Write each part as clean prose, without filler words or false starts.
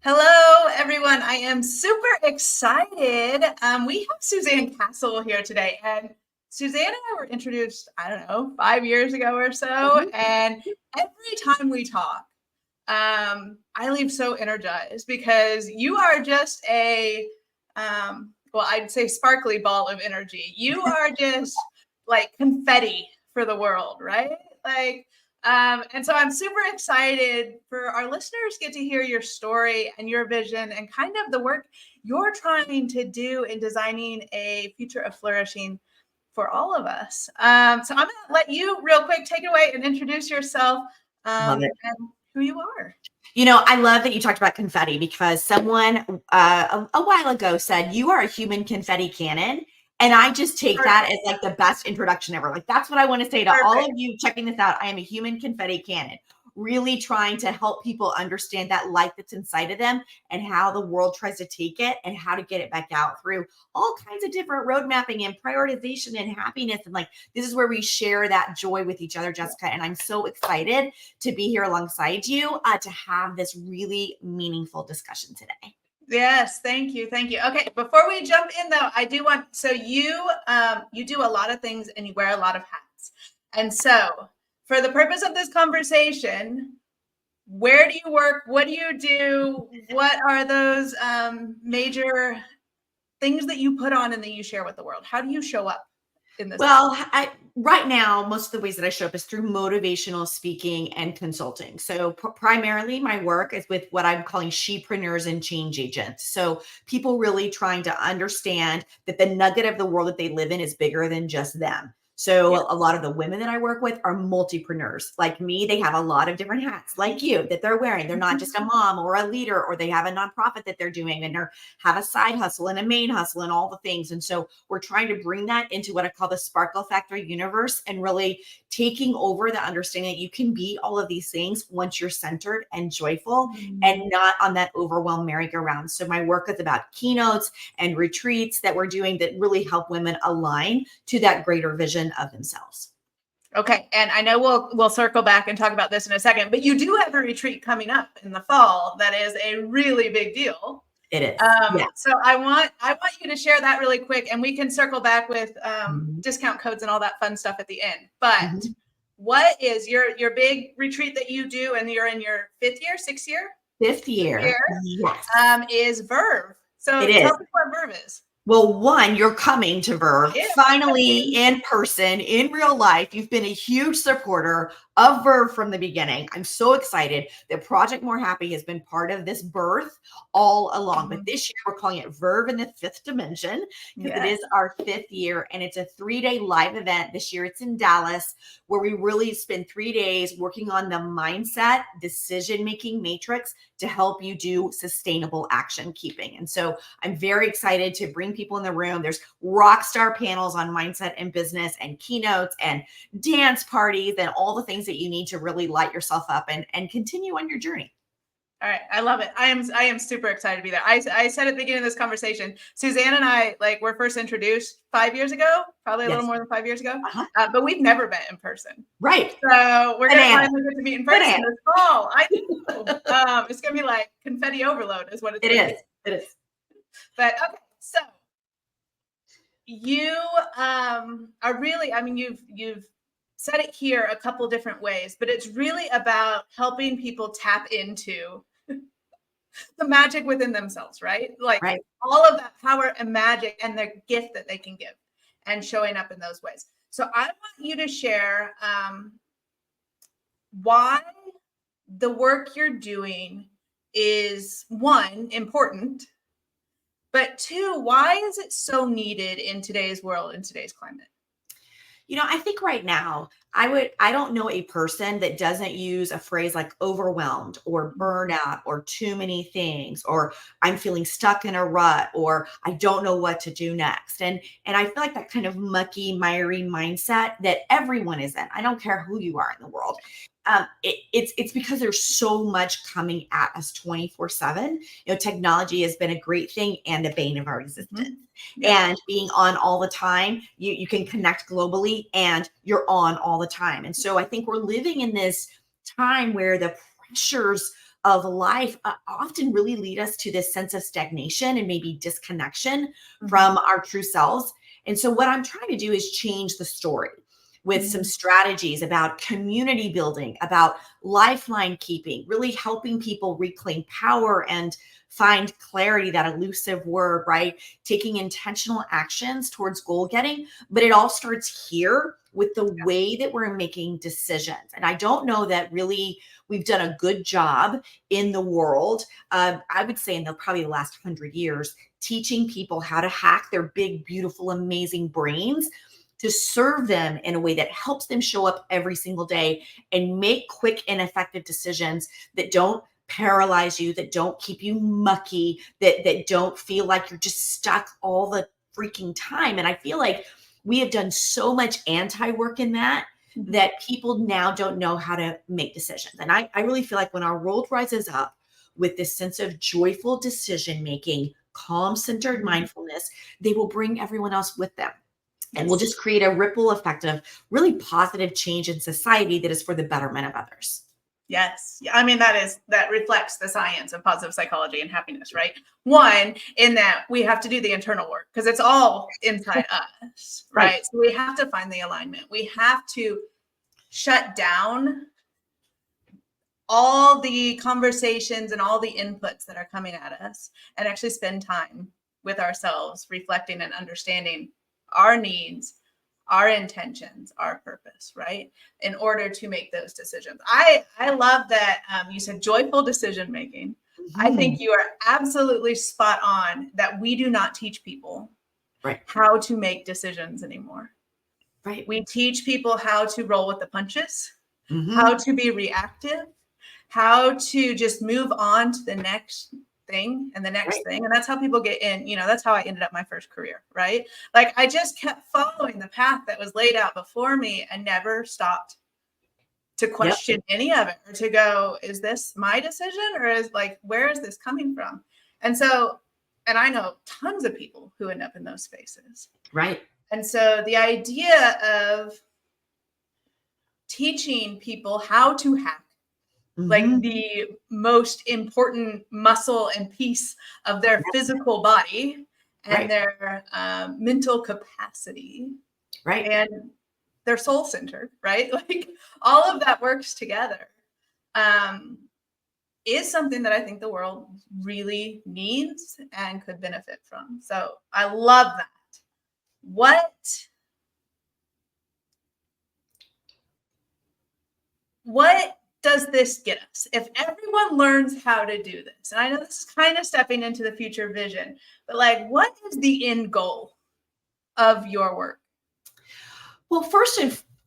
Hello, everyone. I am super excited. We have Suzanne Castle here today, and Suzanne and I were introduced, I don't know, 5 years ago or so. And every time we talk, I leave so energized because you are just well, I'd say sparkly ball of energy. You are just like confetti for the world, right? Like, and so I'm super excited for our listeners get to hear your story and your vision and kind of the work you're trying to do in designing a future of flourishing for all of us. So I'm going to let you real quick take it away and introduce yourself Love it. and who you are. I love that you talked about confetti because someone a while ago said you are a human confetti cannon. And I just take that as like the best introduction ever. Like, that's what I want to say to all of you checking this out. I am a human confetti cannon, really trying to help people understand that light that's inside of them and how the world tries to take it and how to get it back out through all kinds of different road mapping and prioritization and happiness. And like, this is where we share that joy with each other, Jessica. And I'm so excited to be here alongside you to have this really meaningful discussion today. Yes, thank you. Thank you. Okay, before we jump in though, I do want, so you do a lot of things and you wear a lot of hats. And so for the purpose of this conversation, where do you work? What do you do? What are those major things that you put on and that you share with the world? How do you show up in this? Well, right now, most of the ways that I show up is through motivational speaking and consulting. So primarily my work is with what I'm calling shepreneurs and change agents. So people really trying to understand that the nugget of the world that they live in is bigger than just them. So a lot of the women that I work with are multipreneurs. Like me, they have a lot of different hats like you that they're wearing. They're not just a mom or a leader, or they have a nonprofit that they're doing and they have a side hustle and a main hustle and all the things. And so we're trying to bring that into what I call the Sparkle Factory universe and really taking over the understanding that you can be all of these things once you're centered and joyful and not on that overwhelm merry-go-round. So my work is about keynotes and retreats that we're doing that really help women align to that greater vision of themselves. Okay, and I know we'll circle back and talk about this in a second, but you do have a retreat coming up in the fall that is a really big deal. It is. So I want you to share that really quick, and we can circle back with discount codes and all that fun stuff at the end. But what is your big retreat that you do, and you're in your fifth year? Fifth year. Yes. Is Verve. So it tell is. me what Verve is. Well, one, you're coming to Verve finally in person, in real life. You've been a huge supporter of Verve from the beginning. I'm so excited that Project More Happy has been part of this birth all along. But this year, we're calling it Verve in the Fifth Dimension because it is our fifth year, and it's a 3-day live event. This year, it's in Dallas, where we really spend 3 days working on the mindset, decision-making matrix to help you do sustainable action keeping. And so I'm very excited to bring people in the room. There's rock star panels on mindset and business and keynotes and dance parties and all the things that you need to really light yourself up and continue on your journey. All right. I love it. I am super excited to be there. I said at the beginning of this conversation, Suzanne and I were first introduced 5 years ago, probably a little more than 5 years ago, but we've never met in person. Right. So we're going to finally get to meet in person this fall. I know. It's going to be like confetti overload is what it's going to be. It is. But okay. So you are really, you've said it here a couple different ways, but it's really about helping people tap into the magic within themselves, right? Like all of that power and magic and the gift that they can give and showing up in those ways. So I want you to share why the work you're doing is, one, important, but two, why is it so needed in today's world, in today's climate? I think right now, I don't know a person that doesn't use a phrase like overwhelmed or burnout or too many things, or I'm feeling stuck in a rut, or I don't know what to do next. And I feel like that kind of mucky, miry mindset that everyone is in. I don't care who you are in the world. It's because there's so much coming at us 24/7. Technology has been a great thing and the bane of our existence. And being on all the time, you can connect globally and you're on all the time. And so I think we're living in this time where the pressures of life often really lead us to this sense of stagnation and maybe disconnection from our true selves. And so what I'm trying to do is change the story with some strategies about community building, about lifeline keeping, really helping people reclaim power and find clarity, that elusive word, right? Taking intentional actions towards goal getting. But it all starts here with the way that we're making decisions. And I don't know that really we've done a good job in the world. I would say in probably the last 100 years, teaching people how to hack their big, beautiful, amazing brains to serve them in a way that helps them show up every single day and make quick and effective decisions that don't paralyze you, that don't keep you mucky, that don't feel like you're just stuck all the freaking time. And I feel like we have done so much anti-work in that people now don't know how to make decisions. And I really feel like when our world rises up with this sense of joyful decision making, calm centered mindfulness, they will bring everyone else with them. And we'll just create a ripple effect of really positive change in society that is for the betterment of others. Yes. I mean, that reflects the science of positive psychology and happiness, right? One, in that we have to do the internal work because it's all inside us, right? So we have to find the alignment. We have to shut down all the conversations and all the inputs that are coming at us and actually spend time with ourselves, reflecting and understanding our needs, our intentions, our purpose, right? In order to make those decisions. I love that you said joyful decision making. I think you are absolutely spot on that we do not teach people how to make decisions anymore. Right. We teach people how to roll with the punches, how to be reactive, how to just move on to the next thing and the next thing. And that's how people get in, that's how I ended up my first career, right? Like I just kept following the path that was laid out before me and never stopped to question any of it or to go, is this my decision or is like, where is this coming from? And I know tons of people who end up in those spaces. Right. And so the idea of teaching people how to hack, like the most important muscle and piece of their physical body and their mental capacity and their soul centered, right? Like all of that works together is something that I think the world really needs and could benefit from. So I love that. What does this get us? If everyone learns how to do this, and I know this is kind of stepping into the future vision, but like, what is the end goal of your work? Well,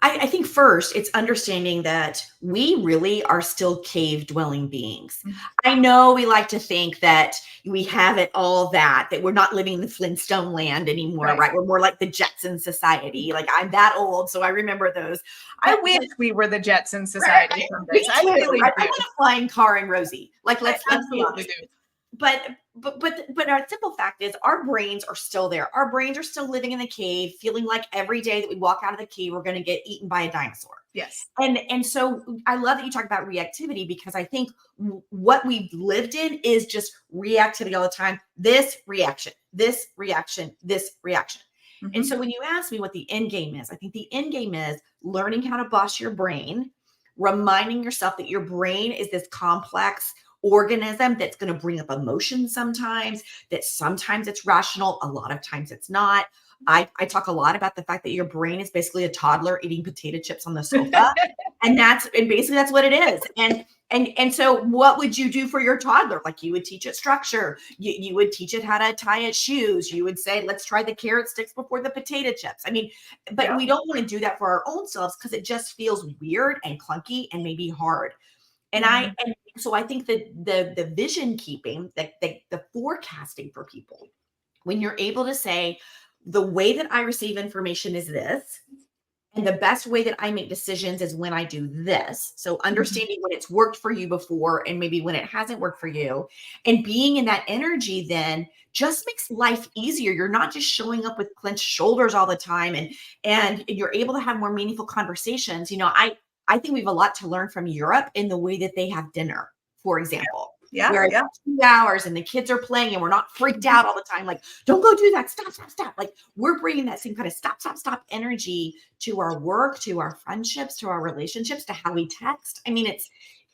I think first it's understanding that we really are still cave dwelling beings. I know we like to think that we have it all that we're not living in the Flintstone land anymore, right? We're more like the Jetson Society. Like I'm that old, so I remember those. I wish we were the Jetson Society. I really I want a flying car and Rosie. Like let's absolutely do. But our simple fact is our brains are still there. Our brains are still living in the cave, feeling like every day that we walk out of the cave, we're going to get eaten by a dinosaur. Yes. And so I love that you talk about reactivity because I think what we've lived in is just reactivity all the time. This reaction, this reaction, this reaction. And so when you ask me what the end game is, I think the end game is learning how to boss your brain, reminding yourself that your brain is this complex organism that's going to bring up emotions sometimes, that sometimes it's rational, a lot of times it's not. I talk a lot about the fact that your brain is basically a toddler eating potato chips on the sofa. and basically that's what it is. And so what would you do for your toddler? Like you would teach it structure. You would teach it how to tie its shoes. You would say, let's try the carrot sticks before the potato chips. I mean, but we don't want to do that for our own selves because it just feels weird and clunky and maybe hard. And so I think that the vision keeping, the forecasting for people, when you're able to say, the way that I receive information is this, and the best way that I make decisions is when I do this. So understanding when it's worked for you before and maybe when it hasn't worked for you, and being in that energy then just makes life easier. You're not just showing up with clenched shoulders all the time, and you're able to have more meaningful conversations. I think we have a lot to learn from Europe in the way that they have dinner, for example. Yeah. Where Yeah. it's 2 hours and the kids are playing and we're not freaked out all the time. Like, don't go do that. Stop, stop, stop. Like, we're bringing that same kind of stop, stop, stop energy to our work, to our friendships, to our relationships, to how we text. I mean,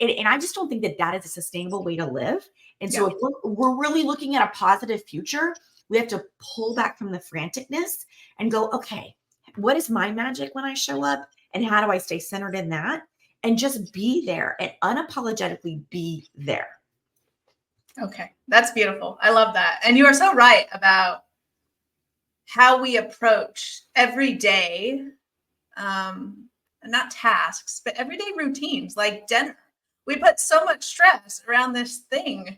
and I just don't think that that is a sustainable way to live. And so Yeah. if we're really looking at a positive future, we have to pull back from the franticness and go, okay, what is my magic when I show up? And how do I stay centered in that? And just be there and unapologetically be there. Okay. That's beautiful. I love that. And you are so right about how we approach everyday, not tasks, but everyday routines like dinner. We put so much stress around this thing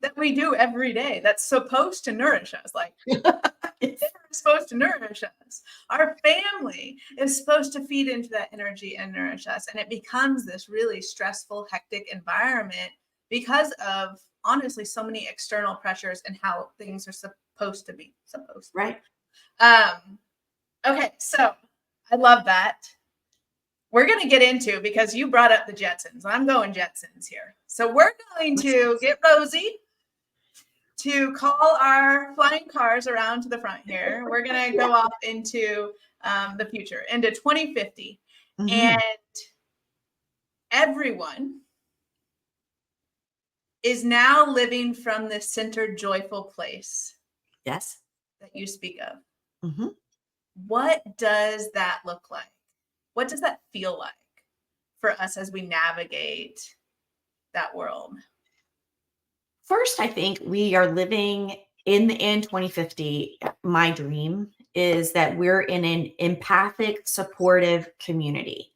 that we do every day that's supposed to nourish us. Like, dinner is supposed to nourish us. Our family is supposed to feed into that energy and nourish us. And it becomes this really stressful, hectic environment because of, honestly, so many external pressures and how things are supposed to be. Right. Okay, so I love that. We're going to get into, because you brought up the Jetsons. I'm going Jetsons here. So we're going to get Rosie to call our flying cars around to the front here. We're going to go off into the future, into 2050. Mm-hmm. And everyone is now living from this centered, joyful place. Yes. That you speak of. Mm-hmm. What does that look like? What does that feel like for us as we navigate that world? First, I think we are living in 2050. My dream is that we're in an empathic, supportive community.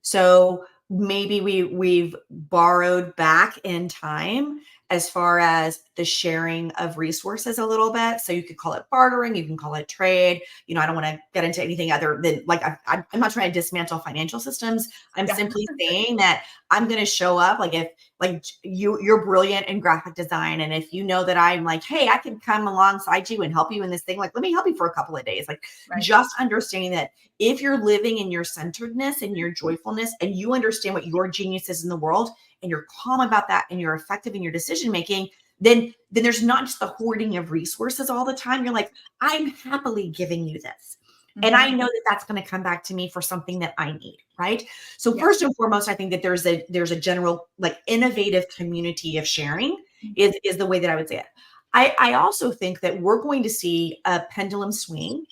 So maybe we've borrowed back in time as far as the sharing of resources a little bit. So you could call it bartering, you can call it trade. I don't want to get into anything other than, like, I'm not trying to dismantle financial systems. I'm simply saying that I'm going to show up, like, if like you're brilliant in graphic design, and if you know that I'm like, hey, I can come alongside you and help you in this thing, like, let me help you for a couple of days. Like, just understanding that if you're living in your centeredness and your joyfulness, and you understand what your genius is in the world, and you're calm about that, and you're effective in your decision making, then there's not just the hoarding of resources all the time. You're like, I'm happily giving you this. And I know that that's going to come back to me for something that I need, right? So first and foremost, I think that there's a general, like, innovative community of sharing is the way that I would say it. I also think that we're going to see a pendulum swing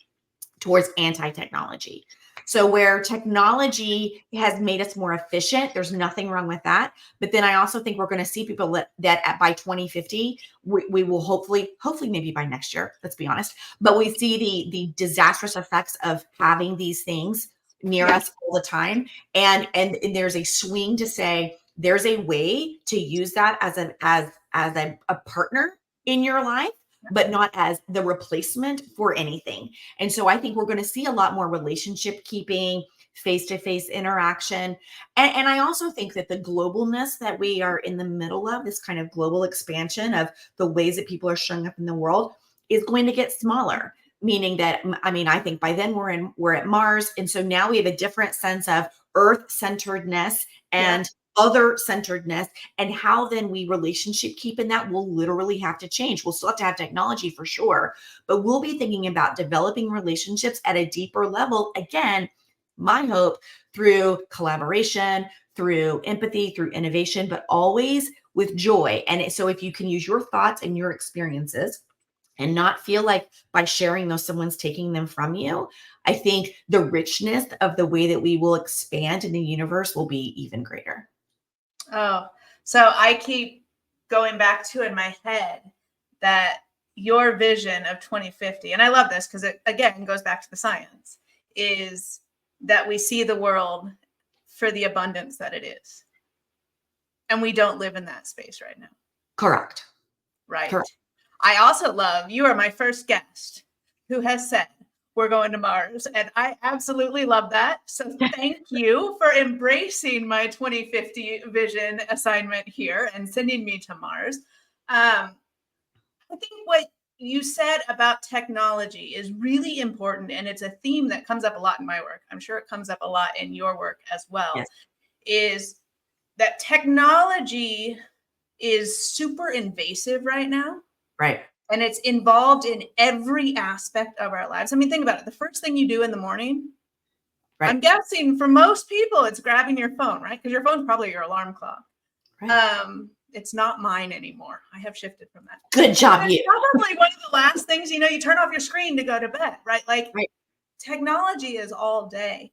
towards anti-technology. So where technology has made us more efficient, there's nothing wrong with that. But then I also think we're going to see people that by 2050, we will hopefully maybe by next year, let's be honest, but we see the disastrous effects of having these things near us all the time. And there's a swing to say there's a way to use that as a partner in your life, but not as the replacement for anything. And so I think we're going to see a lot more relationship keeping, face-to-face interaction. And I also think that the globalness that we are in the middle of, this kind of global expansion of the ways that people are showing up in the world, is going to get smaller. Meaning that, I think by then we're at Mars. And so now we have a different sense of Earth-centeredness and other centeredness, and how then we relationship keep in that will literally have to change. We'll still have to have technology for sure, but we'll be thinking about developing relationships at a deeper level. Again, my hope, through collaboration, through empathy, through innovation, but always with joy. And so if you can use your thoughts and your experiences and not feel like by sharing those, someone's taking them from you, I think the richness of the way that we will expand in the universe will be even greater. Oh, so I keep going back to in my head that your vision of 2050, and I love this because it, again, goes back to the science, is that we see the world for the abundance that it is. And we don't live in that space right now. Correct. Right. Correct. I also love, you are my first guest who has said, we're going to Mars. And I absolutely love that. So thank you for embracing my 2050 vision assignment here and sending me to Mars. I think what you said about technology is really important. And it's a theme that comes up a lot in my work. I'm sure it comes up a lot in your work as well, is that technology is super invasive right now. Right. And it's involved in every aspect of our lives. I mean, think about it. The first thing you do in the morning, Right. I'm guessing for most people, it's grabbing your phone, right? Because your phone's probably your alarm clock. Right. It's not mine anymore. I have shifted from that. Good job, you. Probably one of the last things, you turn off your screen to go to bed, right? Like Right. technology is all day.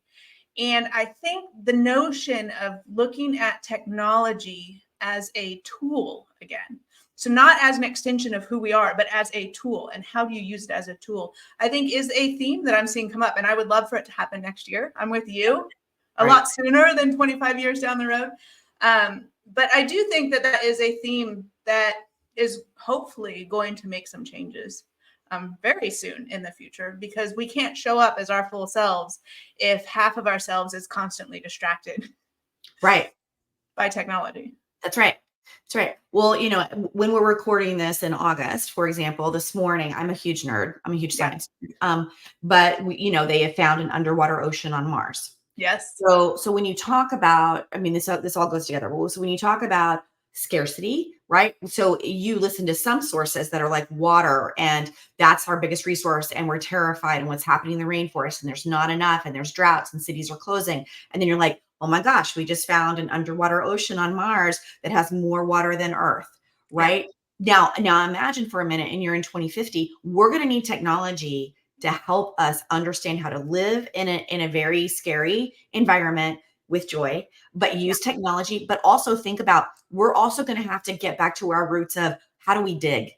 And I think the notion of looking at technology as a tool again, so not as an extension of who we are, but as a tool, and how do you use it as a tool, I think is a theme that I'm seeing come up. And I would love for it to happen next year. I'm with you a lot sooner than 25 years down the road. But I do think that that is a theme that is hopefully going to make some changes very soon in the future, because we can't show up as our full selves if half of ourselves is constantly distracted Right. by technology. That's right. That's right. Well, when we're recording this in August, for example, this morning, I'm a huge nerd. I'm a huge science nerd. But they have found an underwater ocean on Mars. Yes. So when you talk about, I mean, this all goes together. So when you talk about scarcity, right? So you listen to some sources that are like water, and that's our biggest resource, and we're terrified and what's happening in the rainforest, and there's not enough, and there's droughts, and cities are closing. And then you're like, oh my gosh, we just found an underwater ocean on Mars that has more water than Earth, right? Yeah. Now imagine for a minute, and you're in 2050, we're going to need technology to help us understand how to live in a very scary environment with joy, but use technology, but also think about, we're also going to have to get back to our roots of how do we dig?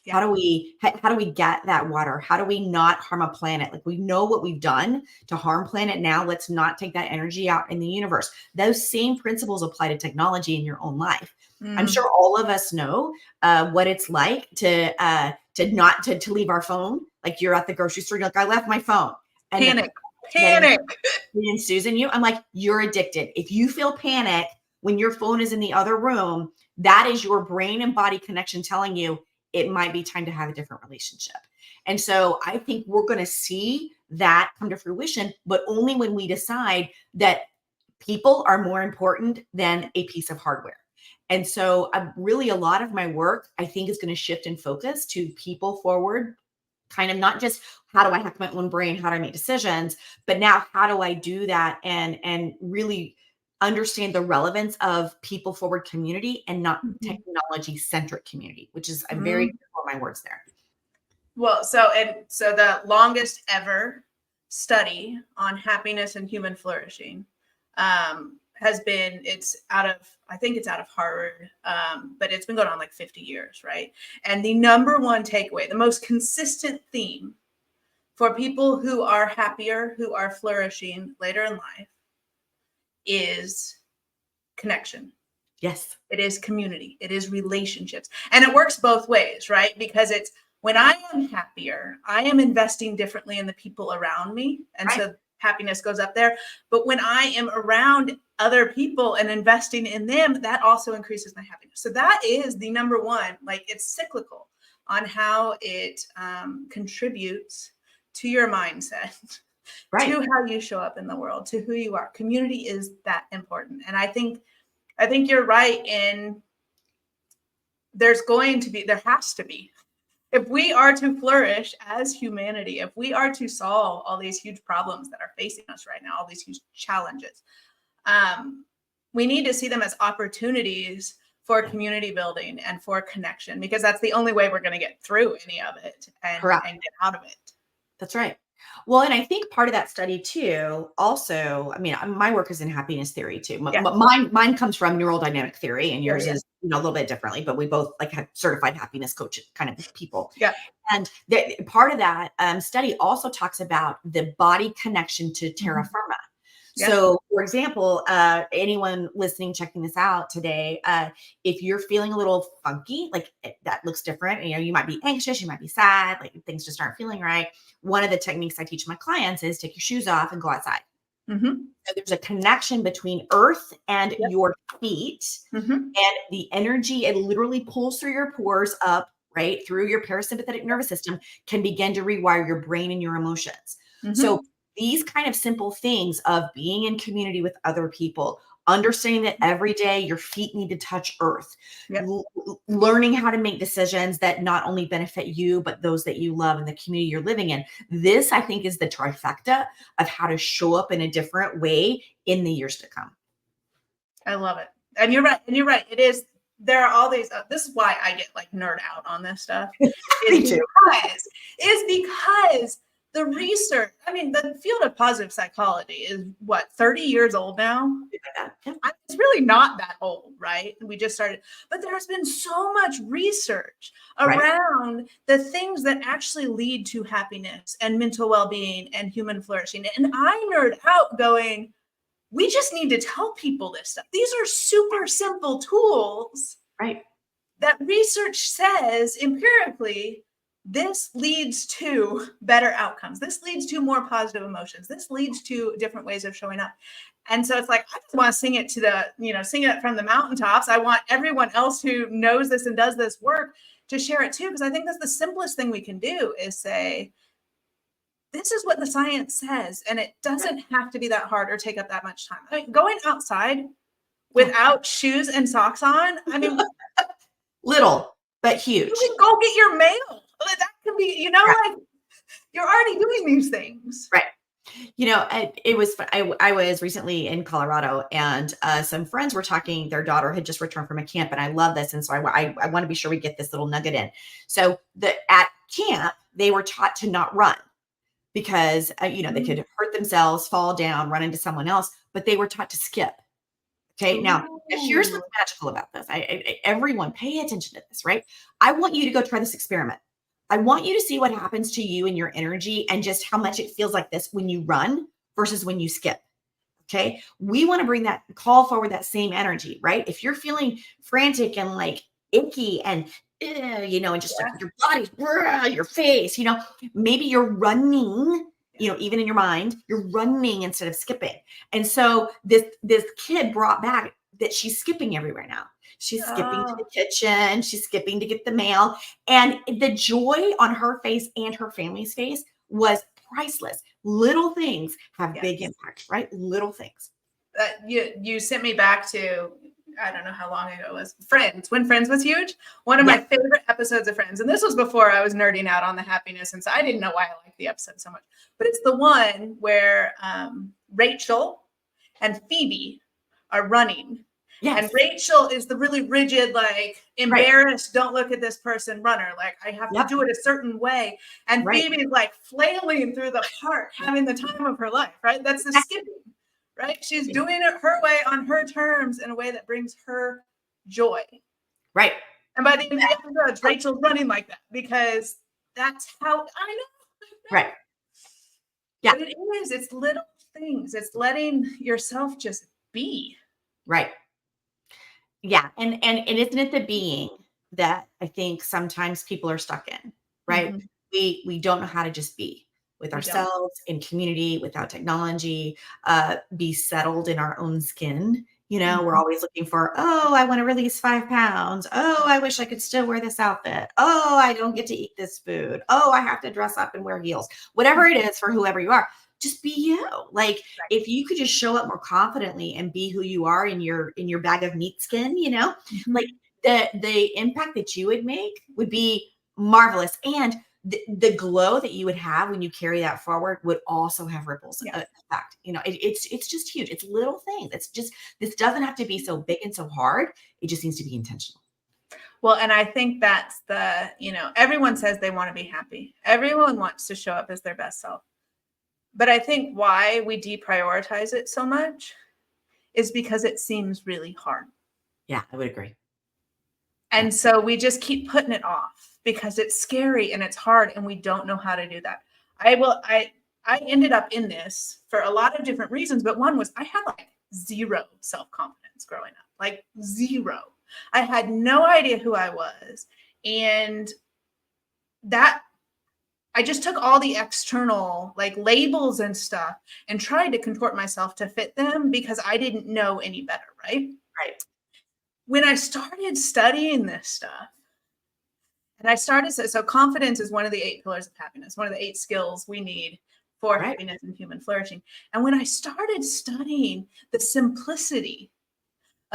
How do we get that water? How do we not harm a planet? Like, we know what we've done to harm planet. Now let's not take that energy out in the universe. Those same principles apply to technology in your own life. I'm sure all of us know what it's like to leave our phone. Like, you're at the grocery store, you're like, I left my phone. And Panic. And Susan, I'm like, you're addicted. If you feel panic when your phone is in the other room, that is your brain and body connection telling you it might be time to have a different relationship. And so I think we're going to see that come to fruition, but only when we decide that people are more important than a piece of hardware. And so really a lot of my work, I think, is going to shift in focus to people forward, kind of not just how do I hack my own brain, how do I make decisions, but now how do I do that and really understand the relevance of people forward community and not technology centric community, which is I'm very careful with my words there. Well, so the longest ever study on happiness and human flourishing it's out of Harvard, but it's been going on like 50 years, right? And the number one takeaway, the most consistent theme for people who are happier, who are flourishing later in life, is connection. Yes. It is community. It is relationships. And it works both ways, right? Because it's, when I am happier, I am investing differently in the people around me. And so happiness goes up there. But when I am around other people and investing in them, that also increases my happiness. So that is the number one, like, it's cyclical on how it contributes to your mindset, to how you show up in the world, to who you are. Community is that important. And I think you're right in there has to be, if we are to flourish as humanity, if we are to solve all these huge problems that are facing us right now, all these huge challenges, we need to see them as opportunities for community building and for connection, because that's the only way we're going to get through any of it and get out of it. That's right. Well, and I think part of that study too, also, I mean, my work is in happiness theory too. Mine comes from neural dynamic theory, and yours is, a little bit differently, but we both have certified happiness coach kind of people. Yeah. And part of that study also talks about the body connection to terra firma. Yeah. So, for example, anyone listening, checking this out today, if you're feeling a little funky, like that looks different, you might be anxious, you might be sad, like things just aren't feeling right. One of the techniques I teach my clients is take your shoes off and go outside. So there's a connection between earth and your feet, and the energy, it literally pulls through your pores up, right, through your parasympathetic nervous system, can begin to rewire your brain and your emotions. So these kind of simple things of being in community with other people, understanding that every day your feet need to touch earth, Yep. learning how to make decisions that not only benefit you, but those that you love and the community you're living in. This, I think, is the trifecta of how to show up in a different way in the years to come. I love it. And you're right. And you're right. It is. There are all these. This is why I get like nerd out on this stuff. Me too. Because the research. I mean, the field of positive psychology is what 30 years old now. It's really not that old, right? We just started, but there's been so much research around the things that actually lead to happiness and mental well-being and human flourishing. And I nerd out going, we just need to tell people this stuff. These are super simple tools, right? That research says empirically, this leads to better outcomes. This leads to more positive emotions. This leads to different ways of showing up. And so it's like, I just want to sing it to the, sing it from the mountaintops. I want everyone else who knows this and does this work to share it too, because I think that's the simplest thing we can do is say, this is what the science says, and it doesn't have to be that hard or take up that much time. I mean, going outside without shoes and socks on, I mean, little, but huge. You can go get your mail. That can be, like you're already doing these things. Right. I was recently in Colorado, and some friends were talking, their daughter had just returned from a camp, and I love this. And so I want to be sure we get this little nugget in. So at camp, they were taught to not run because, they could hurt themselves, fall down, run into someone else, but they were taught to skip. Okay. Now, here's what's magical about this. Everyone pay attention to this, right? I want you to go try this experiment. I want you to see what happens to you and your energy and just how much it feels like this when you run versus when you skip. Okay. We want to call forward that same energy, right? If you're feeling frantic and like icky and, and just like your body, your face, maybe you're running, even in your mind, you're running instead of skipping. And so this kid brought back that she's skipping everywhere now. She's skipping to the kitchen. She's skipping to get the mail. And the joy on her face and her family's face was priceless. Little things have big impact, right? Little things. You sent me back to, I don't know how long ago it was, Friends, when Friends was huge. One of my favorite episodes of Friends. And this was before I was nerding out on the happiness. And so I didn't know why I liked the episode so much. But it's the one where Rachel and Phoebe are running. Yes. And Rachel is the really rigid, like embarrassed, don't look at this person runner. Like I have to do it a certain way. And Phoebe is like flailing through the park, having the time of her life, right? That's the skipping, right? She's doing it her way on her terms in a way that brings her joy. Right. And by the end of the episode, Rachel's running like that because that's how I know. Right. Yeah. But it's little things. It's letting yourself just be. Right. Yeah. And isn't it the being that I think sometimes people are stuck in, right? Mm-hmm. We don't know how to just be with ourselves, in community, without technology, be settled in our own skin. Mm-hmm. We're always looking for, I want to release 5 pounds. I wish I could still wear this outfit. I don't get to eat this food. I have to dress up and wear heels. Whatever it is for whoever you are. Just be you. Like if you could just show up more confidently and be who you are in your bag of meat skin, mm-hmm. like the impact that you would make would be marvelous. And the glow that you would have when you carry that forward would also have ripples effect. It's just huge. It's little things. It's just, this doesn't have to be so big and so hard. It just needs to be intentional. Well, and I think that's everyone says they want to be happy. Everyone wants to show up as their best self. But I think why we deprioritize it so much is because it seems really hard. Yeah, I would agree. And so we just keep putting it off because it's scary and it's hard and we don't know how to do that. I ended up in this for a lot of different reasons, but one was I had like zero self-confidence growing up, like zero. I had no idea who I was. And I just took all the external like labels and stuff and tried to contort myself to fit them because I didn't know any better, right? Right. When I started studying this stuff, and so confidence is one of the 8 pillars of happiness, one of the 8 skills we need for happiness and human flourishing. And when I started studying the simplicity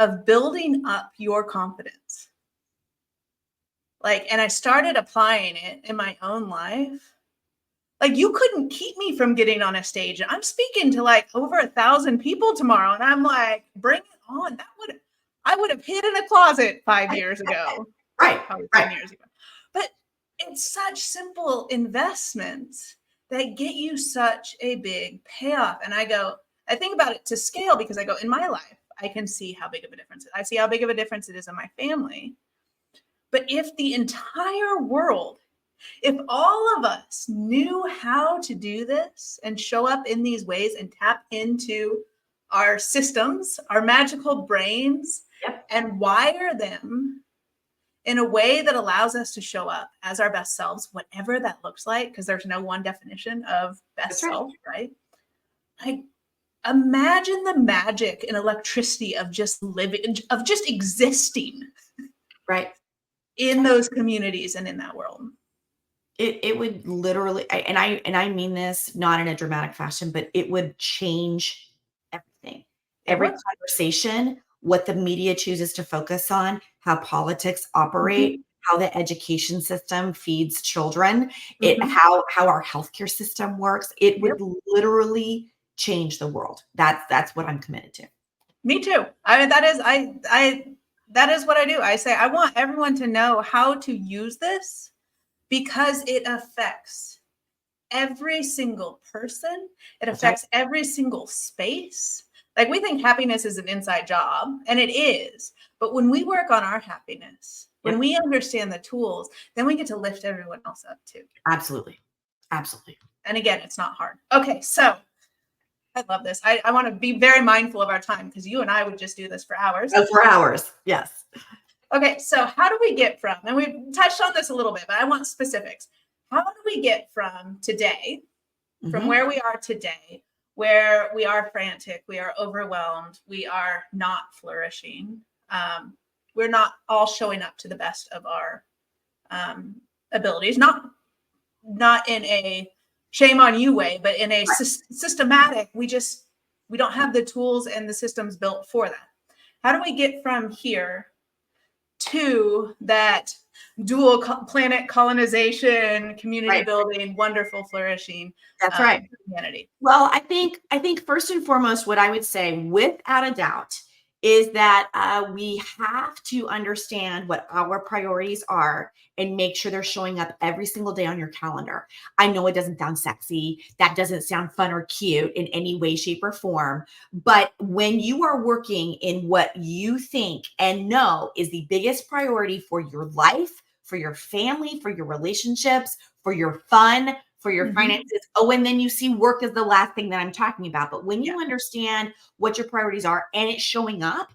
of building up your confidence. Like, and I started applying it in my own life. Like, you couldn't keep me from getting on a stage. I'm speaking to like over 1,000 people tomorrow. And I'm like, bring it on. I would have hid in a closet 5 years ago. Right. Probably 10 years ago. But it's such simple investments that get you such a big payoff. And I think about it to scale, because I go, in my life, I can see how big of a difference. I see how big of a difference it is in my family. But if the entire world, if all of us knew how to do this and show up in these ways and tap into our systems, our magical brains, and wire them in a way that allows us to show up as our best selves, whatever that looks like, because there's no one definition of best self, right? Like, imagine the magic and electricity of just living, of just existing, right, in those communities and in that world. It would literally, and I mean this not in a dramatic fashion, but it would change everything. Every conversation, what the media chooses to focus on, how politics operate, how the education system feeds children, how our healthcare system works. It would literally change the world. That's what I'm committed to. Me too. I mean, that is what I do. I say, I want everyone to know how to use this, because it affects every single person. It affects every single space. Like, we think happiness is an inside job, and it is. But when we work on our happiness, when we understand the tools, then we get to lift everyone else up too. Absolutely. Absolutely. And again, it's not hard. Okay, so I love this. I want to be very mindful of our time, because you and I would just do this for hours. Oh, for hours. Yes. Okay, so how do we get from, and we've touched on this a little bit, but I want specifics. How do we get from today, from where we are today, where we are frantic, we are overwhelmed, we are not flourishing, we're not all showing up to the best of our abilities, not in a shame on you way, but in a systematic, we don't have the tools and the systems built for that. How do we get from here to that dual planet colonization, community building, wonderful flourishing? That's right. Humanity. Well, I think first and foremost, what I would say without a doubt is that we have to understand what our priorities are and make sure they're showing up every single day on your calendar. I know it doesn't sound sexy. That doesn't sound fun or cute in any way, shape, or form. But when you are working in what you think and know is the biggest priority for your life, for your family, for your relationships, for your fun, for your finances. Oh, and then you see work as the last thing that I'm talking about. But when you understand what your priorities are and it's showing up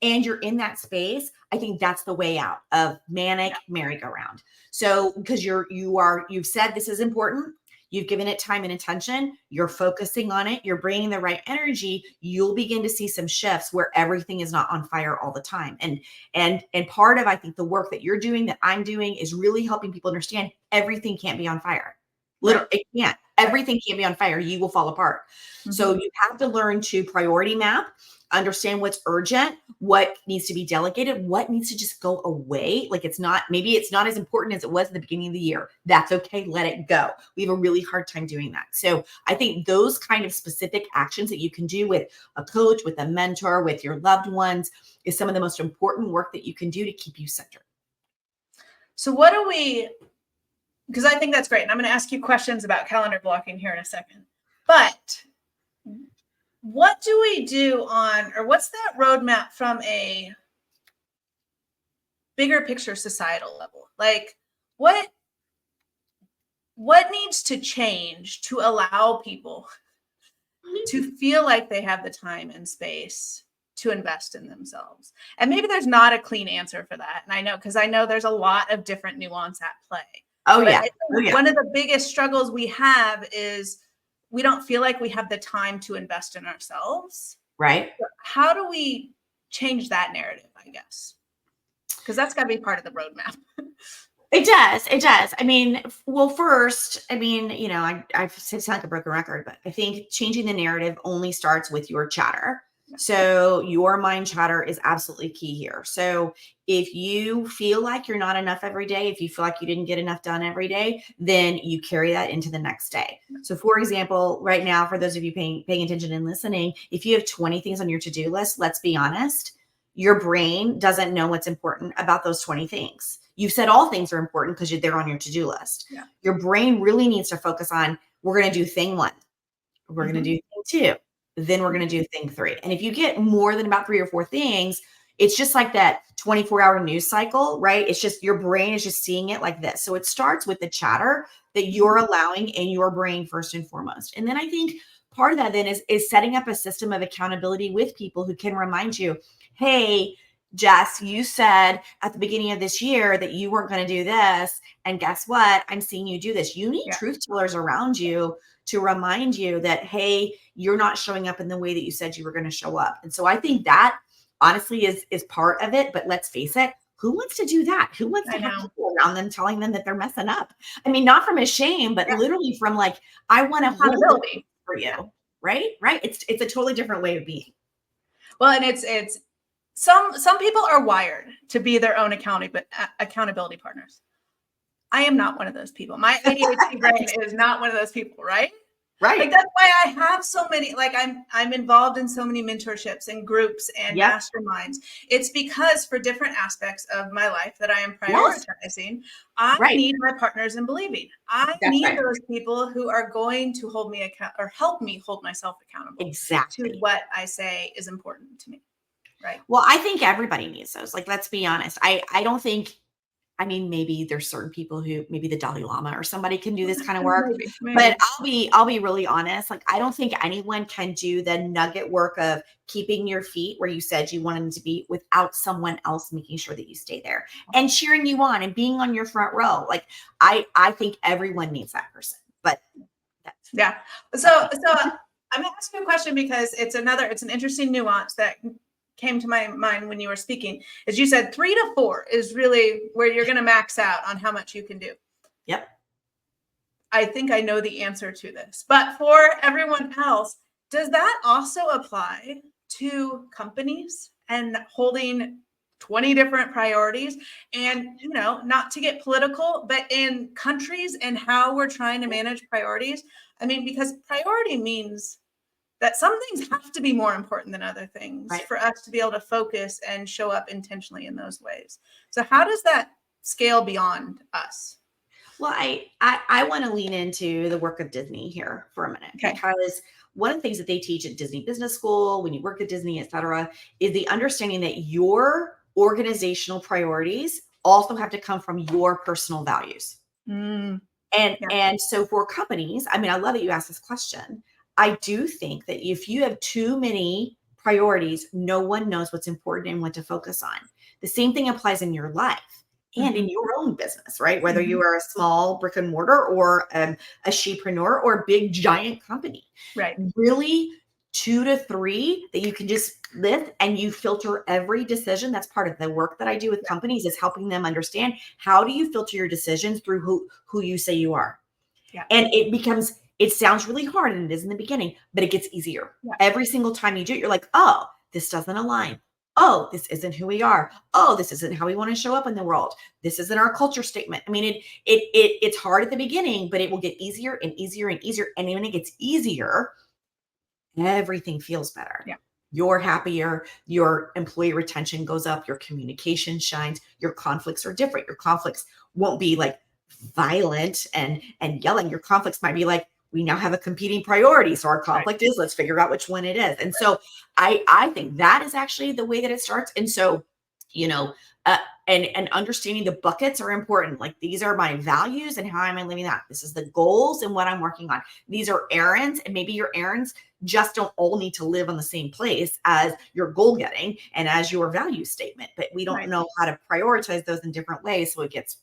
and you're in that space, I think that's the way out of manic merry-go-round. So because you've said this is important, you've given it time and attention, you're focusing on it, you're bringing the right energy, you'll begin to see some shifts where everything is not on fire all the time. And part of, I think, the work that you're doing, that I'm doing, is really helping people understand everything can't be on fire. Literally, it can't. Everything can't be on fire. You will fall apart. So you have to learn to priority map, understand what's urgent, what needs to be delegated, what needs to just go away. Like, maybe it's not as important as it was at the beginning of the year. That's okay. Let it go. We have a really hard time doing that. So I think those kind of specific actions that you can do with a coach, with a mentor, with your loved ones, is some of the most important work that you can do to keep you centered. So because I think that's great. And I'm going to ask you questions about calendar blocking here in a second. But what do we do or what's that roadmap from a bigger picture societal level? Like, what needs to change to allow people to feel like they have the time and space to invest in themselves? And maybe there's not a clean answer for that. And I know there's a lot of different nuance at play. Oh, yeah. One of the biggest struggles we have is we don't feel like we have the time to invest in ourselves. Right. So how do we change that narrative, I guess? Because that's got to be part of the roadmap. It does. It does. I mean, well, first, I sound like a broken record, but I think changing the narrative only starts with your chatter. So your mind chatter is absolutely key here. So if you feel like you're not enough every day, if you feel like you didn't get enough done every day, then you carry that into the next day. So for example, right now, for those of you paying attention and listening, if you have 20 things on your to-do list, let's be honest, your brain doesn't know what's important about those 20 things. You've said all things are important because they're on your to-do list. Yeah. Your brain really needs to focus on, we're going to do thing 1. We're going to do thing 2. Then we're going to do thing 3. And if you get more than about 3 or 4 things, it's just like that 24-hour news cycle, right? It's just your brain is just seeing it like this. So it starts with the chatter that you're allowing in your brain first and foremost. And then I think part of that then is setting up a system of accountability with people who can remind you, hey, Jess, you said at the beginning of this year that you weren't going to do this. And guess what? I'm seeing you do this. You need truth tellers around you to remind you that, hey, you're not showing up in the way that you said you were going to show up. And so I think that honestly is part of it. But let's face it, who wants to do that? Who wants to have people around them telling them that they're messing up? I mean, not from a shame, but literally from like, I want to hold it for you. Right? It's a totally different way of being. Well, and it's some people are wired to be their own accountability partners. I am not one of those people. My ADHD brain is not one of those people, right? Right. Like that's why I have so many, like I'm involved in so many mentorships and groups and masterminds. It's because for different aspects of my life that I am prioritizing, I need my partners in believing. I need those people who are going to hold me account or help me hold myself accountable to what I say is important to me. Right. Well, I think everybody needs those. Like, let's be honest. I don't think, I mean, maybe there's certain people who, maybe the Dalai Lama or somebody can do this kind of work, maybe. But I'll be really honest. Like, I don't think anyone can do the nugget work of keeping your feet where you said you wanted them to be without someone else making sure that you stay there and cheering you on and being on your front row. Like, I think everyone needs that person, but So I'm gonna ask you a question because it's an interesting nuance that came to my mind when you were speaking. As you said, 3 to 4 is really where you're going to max out on how much you can do. Yep. I think I know the answer to this, but for everyone else, does that also apply to companies and holding 20 different priorities? And, you know, not to get political, but in countries and how we're trying to manage priorities. I mean, because priority means that some things have to be more important than other things for us to be able to focus and show up intentionally in those ways. So how does that scale beyond us? Well, I want to lean into the work of Disney here for a minute, because one of the things that they teach at Disney Business School, when you work at Disney, et cetera, is the understanding that your organizational priorities also have to come from your personal values. And so for companies, I mean, I love that you asked this question. I do think that if you have too many priorities, no one knows what's important and what to focus on. The same thing applies in your life and in your own business, right? Whether you are a small brick and mortar or a shepreneur or a big giant company, really 2 to 3 that you can just lift and you filter every decision. That's part of the work that I do with companies, is helping them understand, how do you filter your decisions through who you say you are? And it sounds really hard, and it is in the beginning, but it gets easier. Every single time you do it, you're like, oh, this doesn't align. Oh, this isn't who we are. Oh, this isn't how we want to show up in the world. This isn't our culture statement. I mean, it's hard at the beginning, but it will get easier and easier and easier. And when it gets easier, everything feels better. You're happier. Your employee retention goes up. Your communication shines. Your conflicts are different. Your conflicts won't be like violent and yelling. Your conflicts might be like, we now have a competing priority. So our conflict is, let's figure out which one it is. And so I think that is actually the way that it starts. And so, you know, and understanding the buckets are important. Like, these are my values and how am I living that? This is the goals and what I'm working on. These are errands, and maybe your errands just don't all need to live on the same place as your goal getting and as your value statement. But we don't know how to prioritize those in different ways. So it gets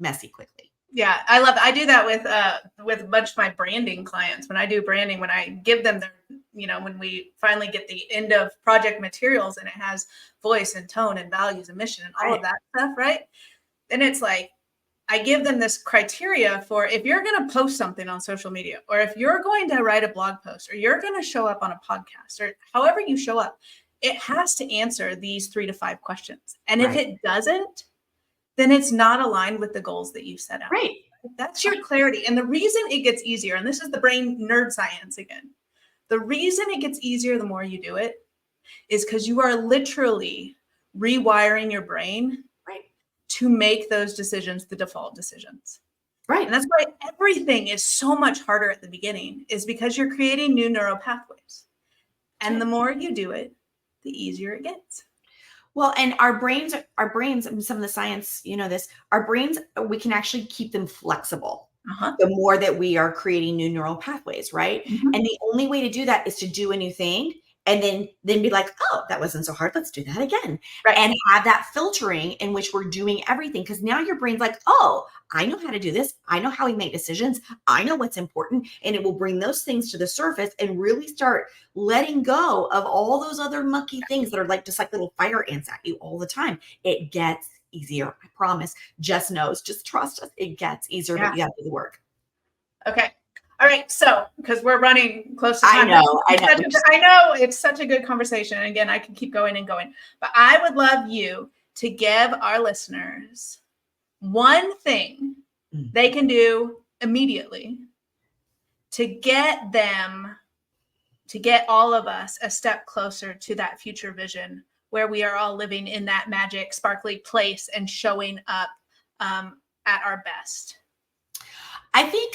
messy quickly. Yeah, I love it. I do that with a bunch of my branding clients. When I do branding, when I give them their, you know, when we finally get the end of project materials and it has voice and tone and values and mission and all of that stuff, right? And it's like, I give them this criteria for if you're going to post something on social media, or if you're going to write a blog post, or you're going to show up on a podcast, or however you show up, it has to answer these 3 to 5 questions. And if it doesn't, then it's not aligned with the goals that you set out. Right. That's your clarity. And the reason it gets easier, and this is the brain nerd science again, the reason it gets easier the more you do it is because you are literally rewiring your brain to make those decisions the default decisions. Right. And that's why everything is so much harder at the beginning, is because you're creating new neural pathways. And the more you do it, the easier it gets. Well, and our brains, and some of the science, you know this, our brains, we can actually keep them flexible. The more that we are creating new neural pathways, right? And the only way to do that is to do a new thing and then be like, oh, that wasn't so hard. Let's do that again. And have that filtering in which we're doing everything. Because now your brain's like, oh, I know how to do this. I know how we make decisions. I know what's important. And it will bring those things to the surface and really start letting go of all those other mucky things that are like just like little fire ants at you all the time. It gets easier. I promise. Just trust us. It gets easier, but you have to do the work. Okay. All right. So, because we're running close to time. I know it's such a good conversation. And again, I can keep going and going, but I would love you to give our listeners one thing they can do immediately to get all of us a step closer to that future vision where we are all living in that magic, sparkly place and showing up at our best. I think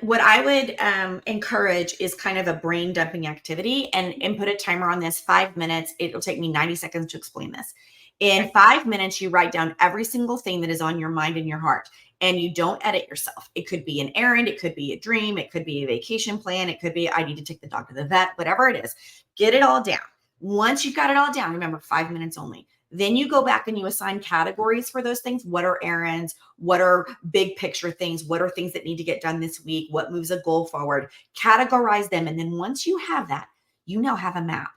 what I would encourage is kind of a brain dumping activity, and put a timer on this, 5 minutes. It'll take me 90 seconds to explain this. In 5 minutes, you write down every single thing that is on your mind and your heart, and you don't edit yourself. It could be an errand. It could be a dream. It could be a vacation plan. It could be, I need to take the dog to the vet, whatever it is. Get it all down. Once you've got it all down, remember 5 minutes only. Then you go back and you assign categories for those things. What are errands? What are big picture things? What are things that need to get done this week? What moves a goal forward? Categorize them. And then once you have that, you now have a map.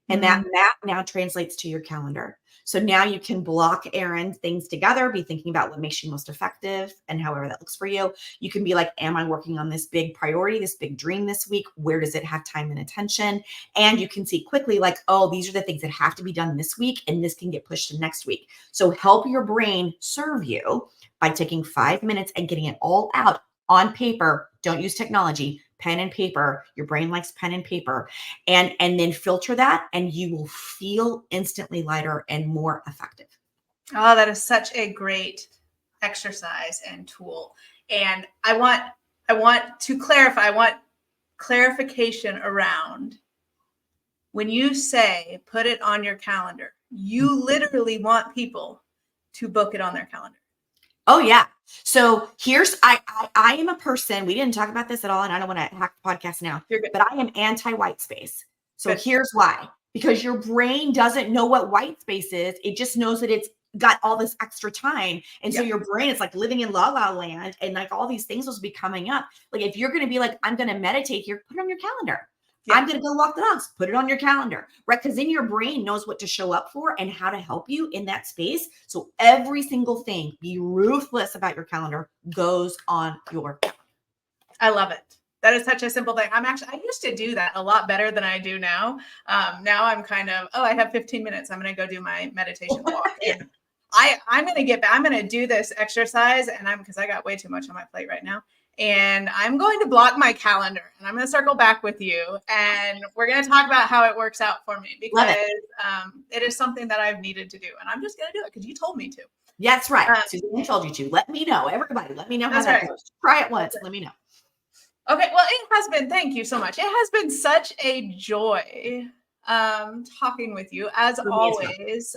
And that map now translates to your calendar. So now you can block errand things together, be thinking about what makes you most effective and however that looks for you. You can be like, am I working on this big priority, this big dream this week? Where does it have time and attention? And you can see quickly like, oh, these are the things that have to be done this week, and this can get pushed to next week. So help your brain serve you by taking 5 minutes and getting it all out on paper. Don't use technology. Pen and paper. Your brain likes pen and paper, and then filter that, and you will feel instantly lighter and more effective. Oh, that is such a great exercise and tool. And I want to clarify. I want clarification around when you say put it on your calendar. You literally want people to book it on their calendar. Oh yeah. So here's, I am a person, we didn't talk about this at all, and I don't want to hack the podcast now, but I am anti-white space. So here's why. Because your brain doesn't know what white space is. It just knows that it's got all this extra time. And so your brain is like living in la la land, and like all these things will be coming up. Like if you're going to be like, I'm going to meditate here, put it on your calendar. I'm going to go walk the dogs, put it on your calendar, right? Because then your brain knows what to show up for and how to help you in that space. So every single thing, be ruthless about your calendar, goes on your calendar. I love it. That is such a simple thing. I used to do that a lot better than I do now. Now I'm kind of, I have 15 minutes. I'm going to go do my meditation walk. And I'm going to get back. I'm going to do this exercise, and because I got way too much on my plate right now. And I'm going to block my calendar, and I'm going to circle back with you, and we're going to talk about how it works out for me, because it is something that I've needed to do, and I'm just going to do it because you told me to. Yeah, that's right. Suzanne told you to. Let me know. Everybody, let me know how that goes. Try it once. Let me know. Okay. Well, it has been, thank you so much. It has been such a joy talking with you as always.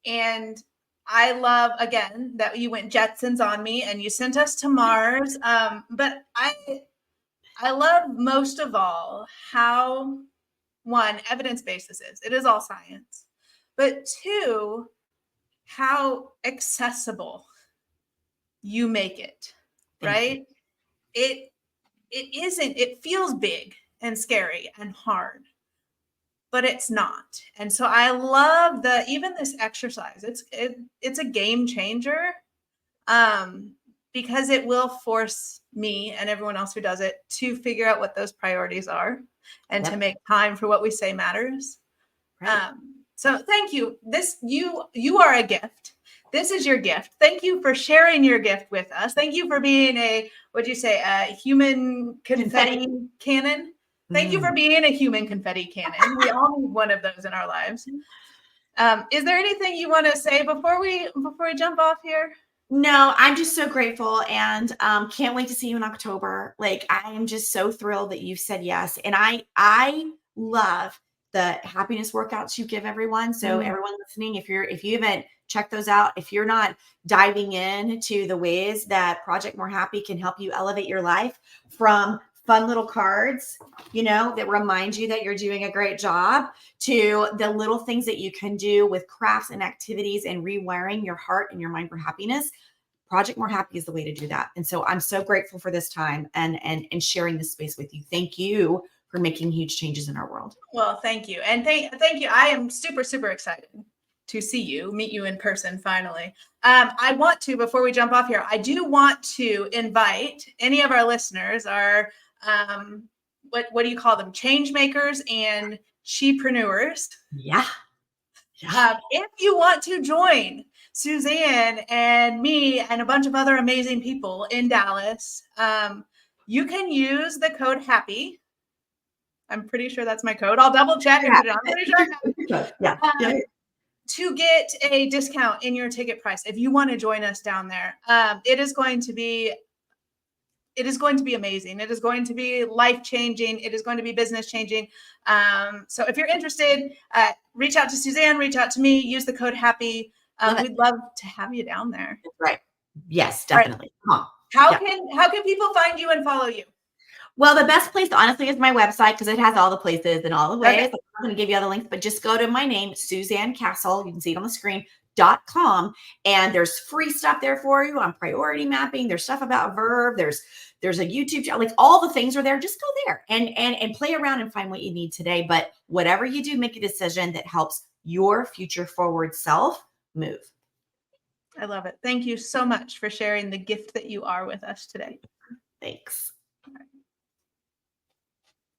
And I love, again, that you went Jetsons on me and you sent us to Mars. But I love most of all how, one, evidence-based this is. It is all science. But two, how accessible you make it, right? It isn't, it feels big and scary and hard, but it's not. And so I love even this exercise. It's a game changer. because it will force me and everyone else who does it to figure out what those priorities are and to make time for what we say matters. Right. So thank you. You are a gift. This is your gift. Thank you for sharing your gift with us. Thank you for being a human confetti cannon. Thank you for being a human confetti cannon. We all need one of those in our lives. Is there anything you want to say before we jump off here? No, I'm just so grateful and can't wait to see you in October. Like, I am just so thrilled that you said yes. And I love the happiness workouts you give everyone. So everyone listening, if you haven't checked those out, if you're not diving in to the ways that Project More Happy can help you elevate your life, from fun little cards, that remind you that you're doing a great job, to the little things that you can do with crafts and activities and rewiring your heart and your mind for happiness. Project More Happy is the way to do that. And so I'm so grateful for this time and sharing this space with you. Thank you for making huge changes in our world. Well, thank you. And thank you. I am super, super excited to meet you in person finally. I want to, before we jump off here, I do want to invite any of our listeners, our what do you call them? Change makers and shepreneurs. Yeah. If you want to join Suzanne and me and a bunch of other amazing people in Dallas, you can use the code HAPPY. I'm pretty sure that's my code. I'll double check and put it on. I'm pretty sure. To get a discount in your ticket price if you want to join us down there. It is going to be amazing. It is going to be life-changing. It is going to be business-changing. So if you're interested, reach out to Suzanne, reach out to me, use the code HAPPY. We'd love to have you down there. Right. Yes, definitely. Right. How can people find you and follow you? Well, the best place, honestly, is my website, because it has all the places and all the ways. Okay. I'm going to give you all the links, but just go to my name, Suzanne Castle. You can see it on the screen. .com, and there's free stuff there for you on priority mapping. There's stuff about Verve. There's a YouTube channel. Like, all the things are there. Just go there and play around and find what you need today. But whatever you do, make a decision that helps your future forward self move. I love it. Thank you so much for sharing the gift that you are with us today. Thanks.